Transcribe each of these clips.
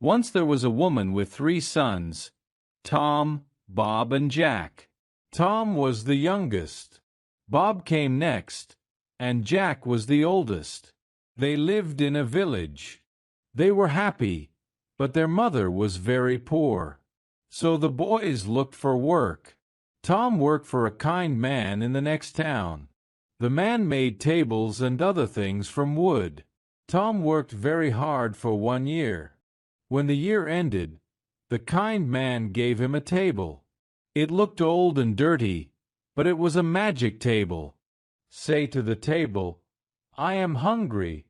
Once there was a woman with 3 sons, Tom, Bob, and Jack. Tom was the youngest. Bob came next, and Jack was the oldest. They lived in a village. They were happy, but their mother was very poor. So the boys looked for work. Tom worked for a kind man in the next town. The man made tables and other things from wood. Tom worked very hard for 1 year. When the year ended, the kind man gave him a table. It looked old and dirty, but it was a magic table. Say to the table, "I am hungry."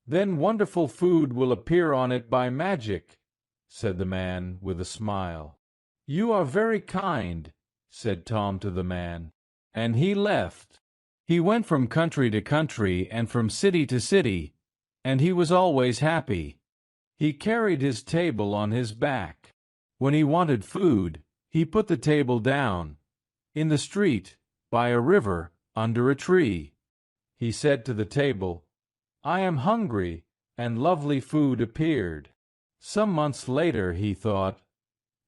Then wonderful food will appear on it by magic, said the man with a smile. "You are very kind," said Tom to the man, and he left. He went from country to country and from city to city, and he was always happy. He carried his table on his back. When he wanted food, he put the table down, in the street, by a river, under a tree. He said to the table, "I am hungry," and lovely food appeared. Some months later he thought,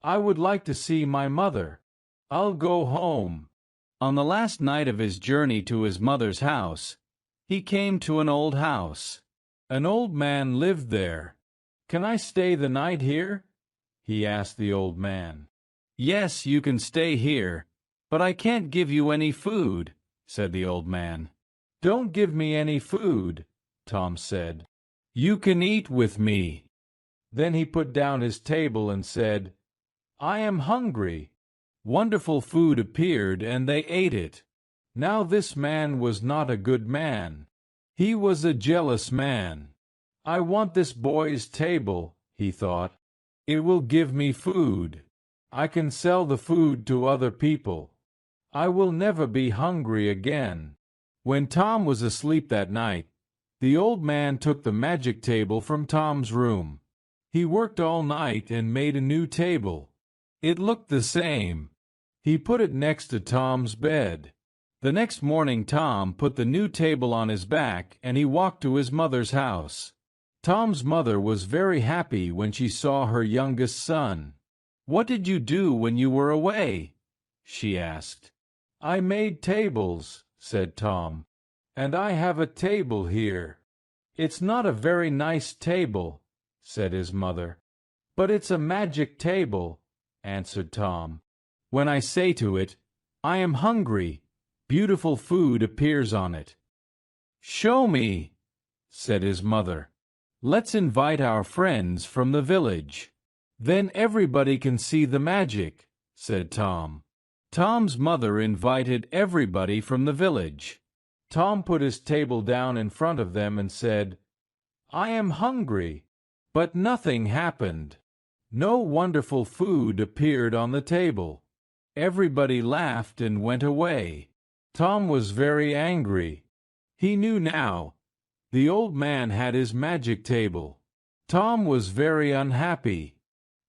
"I would like to see my mother. I'll go home." On the last night of his journey to his mother's house, he came to an old house. An old man lived there. "Can I stay the night here?" he asked the old man. "Yes, you can stay here, but I can't give you any food," said the old man. "Don't give me any food," Tom said. "You can eat with me." Then he put down his table and said, "I am hungry." Wonderful food appeared, and they ate it. Now this man was not a good man. He was a jealous man. "I want this boy's table," he thought. "It will give me food. I can sell the food to other people. I will never be hungry again." When Tom was asleep that night, the old man took the magic table from Tom's room. He worked all night and made a new table. It looked the same. He put it next to Tom's bed. The next morning Tom put the new table on his back and he walked to his mother's house. Tom's mother was very happy when she saw her youngest son. "What did you do when you were away?" she asked. "I made tables," said Tom, "and I have a table here." "It's not a very nice table," said his mother. "But it's a magic table," answered Tom. "When I say to it, 'I am hungry,' beautiful food appears on it." "Show me," said his mother. "Let's invite our friends from the village. Then everybody can see the magic," said Tom. Tom's mother invited everybody from the village. Tom put his table down in front of them and said, "I am hungry." But nothing happened. No wonderful food appeared on the table. Everybody laughed and went away. Tom was very angry. He knew now. The old man had his magic table. Tom was very unhappy.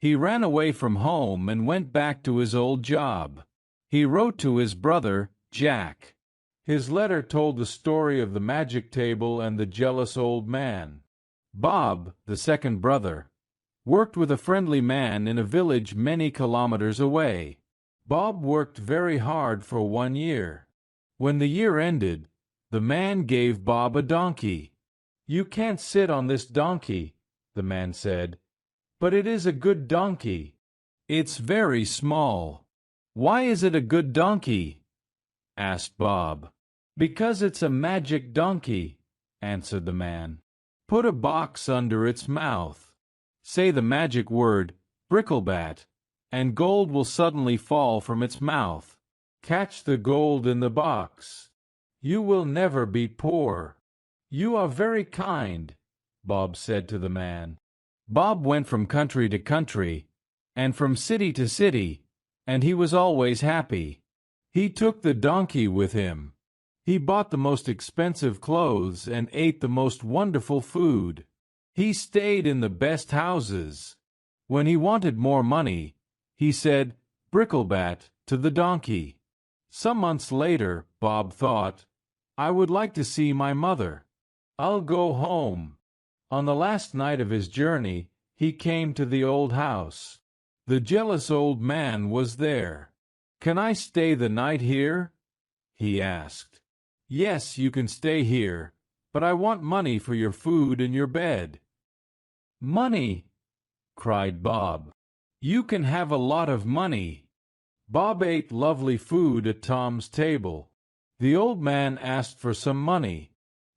He ran away from home and went back to his old job. He wrote to his brother, Jack. His letter told the story of the magic table and the jealous old man. Bob, the second brother, worked with a friendly man in a village many kilometers away. Bob worked very hard for 1 year. When the year ended, the man gave Bob a donkey. "You can't sit on this donkey," the man said, "but it is a good donkey. It's very small." "Why is it a good donkey?" asked Bob. "Because it's a magic donkey," answered the man. "Put a box under its mouth. Say the magic word, 'Bricklebat,' and gold will suddenly fall from its mouth. Catch the gold in the box. You will never be poor." "You are very kind," Bob said to the man. Bob went from country to country, and from city to city, and he was always happy. He took the donkey with him. He bought the most expensive clothes and ate the most wonderful food. He stayed in the best houses. When he wanted more money, he said, "Bricklebat," to the donkey. Some months later, Bob thought, "I would like to see my mother. I'll go home." On the last night of his journey, he came to the old house. The jealous old man was there. "Can I stay the night here?" he asked. "Yes, you can stay here, but I want money for your food and your bed." "Money!" cried Bob. "You can have a lot of money." Bob ate lovely food at Tom's table. The old man asked for some money.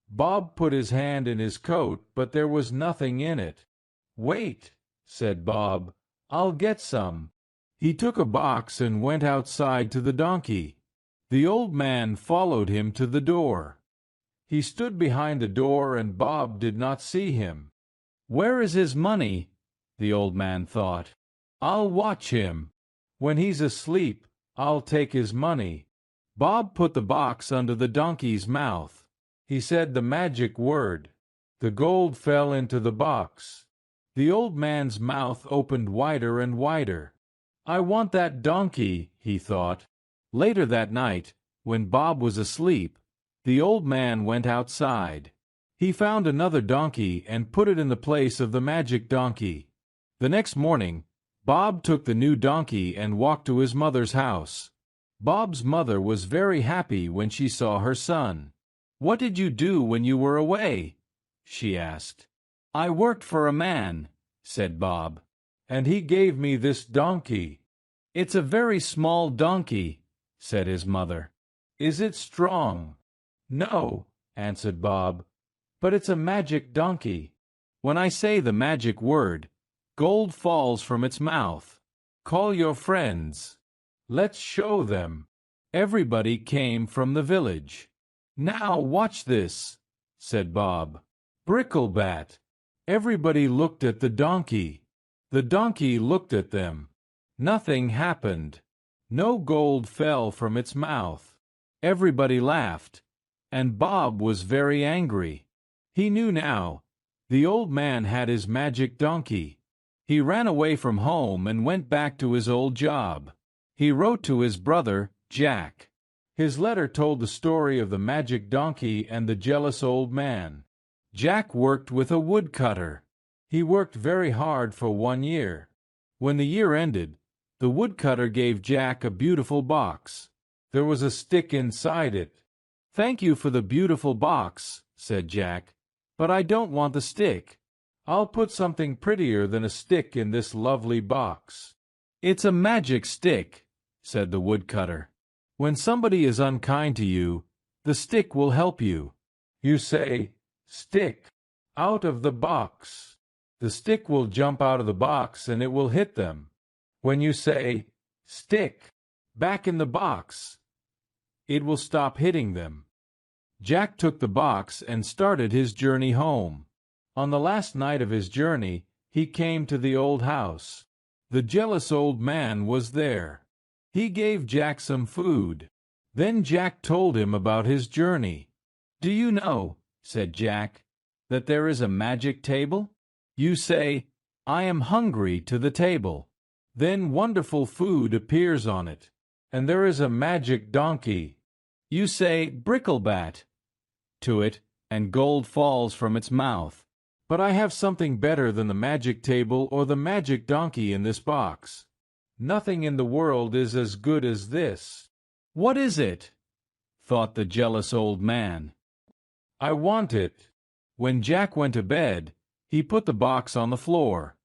Bob put his hand in his coat, but there was nothing in it. "Wait," said Bob, "I'll get some." He took a box and went outside to the donkey. The old man followed him to the door. He stood behind the door and Bob did not see him. "Where is his money?" the old man thought. "I'll watch him. When he's asleep, I'll take his money." Bob put the box under the donkey's mouth. He said the magic word. The gold fell into the box. The old man's mouth opened wider and wider. "I want that donkey," he thought. Later that night, when Bob was asleep, the old man went outside. He found another donkey and put it in the place of the magic donkey. The next morning, Bob took the new donkey and walked to his mother's house. Bob's mother was very happy when she saw her son. "What did you do when you were away?" she asked. "I worked for a man," said Bob, "and he gave me this donkey." "It's a very small donkey," said his mother. "Is it strong?" "No," answered Bob, "but it's a magic donkey. When I say the magic word, gold falls from its mouth. Call your friends. Let's show them." Everybody came from the village. "Now watch this," said Bob. "Bricklebat." Everybody looked at the donkey. The donkey looked at them. Nothing happened. No gold fell from its mouth. Everybody laughed, and Bob was very angry. He knew now. The old man had his magic donkey. He ran away from home and went back to his old job. He wrote to his brother, Jack. His letter told the story of the magic donkey and the jealous old man. Jack worked with a woodcutter. He worked very hard for 1 year. When the year ended, the woodcutter gave Jack a beautiful box. There was a stick inside it. "Thank you for the beautiful box," said Jack, "but I don't want the stick. I'll put something prettier than a stick in this lovely box." "It's a magic stick," said the woodcutter. "When somebody is unkind to you, the stick will help you. You say, 'Stick, out of the box.' The stick will jump out of the box and it will hit them. When you say, 'Stick, back in the box,' it will stop hitting them." Jack took the box and started his journey home. On the last night of his journey, he came to the old house. The jealous old man was there. He gave Jack some food. Then Jack told him about his journey. "Do you know," said Jack, "that there is a magic table? You say, 'I am hungry,' to the table. Then wonderful food appears on it, and there is a magic donkey. You say, 'Bricklebat,' to it, and gold falls from its mouth. But I have something better than the magic table or the magic donkey in this box. Nothing in the world is as good as this." "What is it?" thought the jealous old man. "I want it." When Jack went to bed, he put the box on the floor.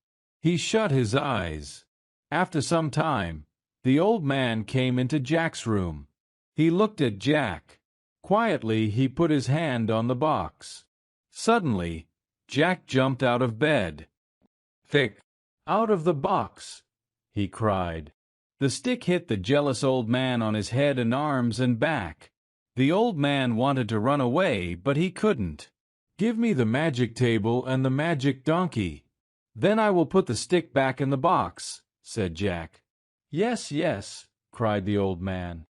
He shut his eyes. After some time, the old man came into Jack's room. He looked at Jack. Quietly, he put his hand on the box. Suddenly, Jack jumped out of bed. "Thick, out of the box!" he cried. The stick hit the jealous old man on his head and arms and back. The old man wanted to run away, but he couldn't. "Give me the magic table and the magic donkey. Then I will put the stick back in the box," said Jack. "Yes, yes," cried the old man.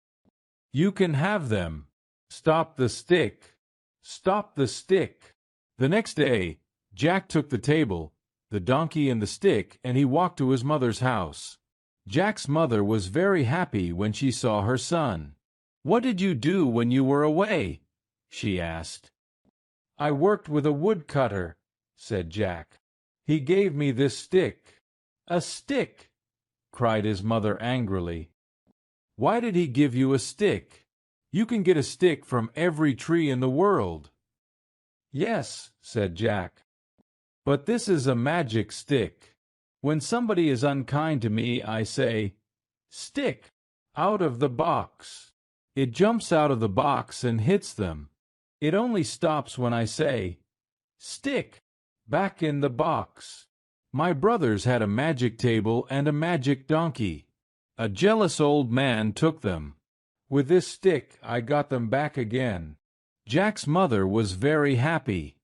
"You can have them. Stop the stick. Stop the stick." The next day, Jack took the table, the donkey and the stick, and he walked to his mother's house. Jack's mother was very happy when she saw her son. "What did you do when you were away?" she asked. "I worked with a woodcutter," said Jack. He gave me this stick." "A stick!" cried his mother angrily. "Why did he give you a stick? You can get a stick from every tree in the world." "Yes," said Jack, "but this is a magic stick. When somebody is unkind to me, I say, 'Stick! Out of the box!' It jumps out of the box and hits them. It only stops when I say, 'Stick! Back in the box!' My brothers had a magic table and a magic donkey. A jealous old man took them. With this stick I got them back again." Jack's mother was very happy.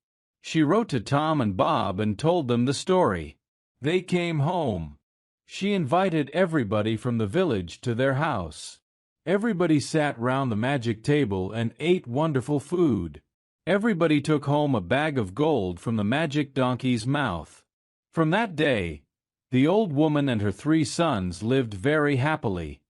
She wrote to Tom and Bob and told them the story. They came home. She invited everybody from the village to their house. Everybody sat round the magic table and ate wonderful food. Everybody took home a bag of gold from the magic donkey's mouth. From that day, the old woman and her 3 sons lived very happily.